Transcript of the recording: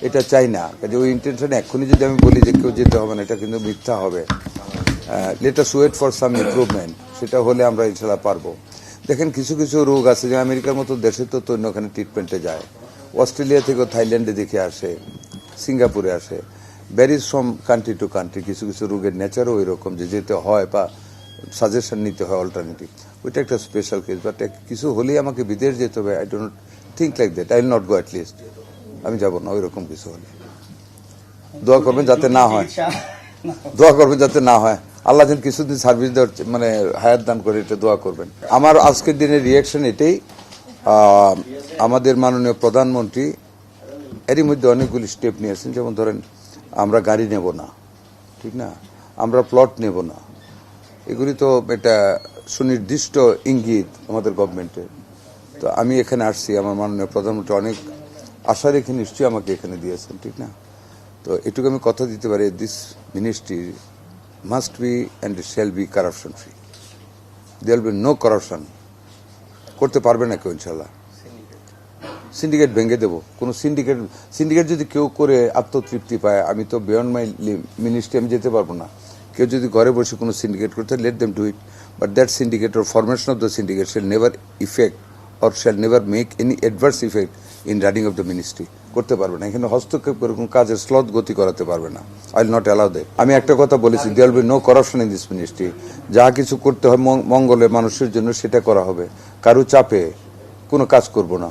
এটা চাই না। কাজে ওই ইন্টেনশনে এক্ষুনি যদি আমি বলি যে কেউ যেতে হবে না, এটা কিন্তু মিথ্যা হবে। Let us wait for some improvement, সেটা হলে আমরা ইনশাল্লাহ পারবো। দেখেন কিছু কিছু রোগ আছে যে আমেরিকার মতো দেশে তো তৈরি ওখানে ট্রিটমেন্টে যায়, অস্ট্রেলিয়া থেকে থাইল্যান্ডে দেখে আসে, সিঙ্গাপুরে আসে, varies from country to country. কিছু কিছু রোগের নেচারও ওই রকম যে যেতে হয় বা সাজেশন নিতে হয় অল্টারনেটিভ, ওইটা একটা স্পেশাল কেস। বাট কিছু হলেই আমাকে বিদেশ যেতে হবে, I don't think like that, I will not go at least. আমি যাব না ওই রকম কিছু হলে। দোয়া করবেন যাতে না হয়, দোয়া করবেন যাতে না হয়। আল্লাহ যেন কিছুদিন সার্ভিস দেওয়ার মানে হায়াত দান করে, এটা দোয়া করবেন। আমার আজকের দিনের রিয়াকশন এটাই, আমাদের মাননীয় প্রধানমন্ত্রী এরই মধ্যে অনেকগুলি স্টেপ নিয়েছেন। যেমন ধরেন, আমরা গাড়ি নেব না, ঠিক না, আমরা প্লট নেব না, এগুলি তো এটা সুনির্দিষ্ট ইঙ্গিত আমাদের গভর্নমেন্টের। তো আমি এখানে আসছি, আমার মাননীয় প্রধানমন্ত্রী অনেক আশা রেখে নিশ্চয়ই আমাকে এখানে দিয়েছেন, ঠিক না। তো এটুকু আমি কথা দিতে পারি, this ministry must be and shall be corruption free. There will be no corruption. করতে পারবে না কেউ ইনশাল্লাহ। সিন্ডিকেট ভেঙে দেবো। কোনো সিন্ডিকেট যদি কেউ করে আত্মতৃপ্তি পায়, আমি তো বিয়ন্ড মাই মিনিস্ট্রি আমি যেতে পারবো না। কেউ যদি ঘরে বসে কোনো সিন্ডিকেট করতে, let them do it, but that syndicate or formation of the syndicate shall never effect or shall never make any adverse effect in running of the ministry. করতে পারবে না, এখানে হস্তক্ষেপ করে কোনো কাজের স্লথ গতি করাতে পারবে না। I will not allow that. আমি একটা কথা বলেছি, there will be no corruption in this ministry. যা কিছু করতে হয় মঙ্গলে মানুষের জন্য সেটা করা হবে। কারো চাপে কোনো কাজ করব না।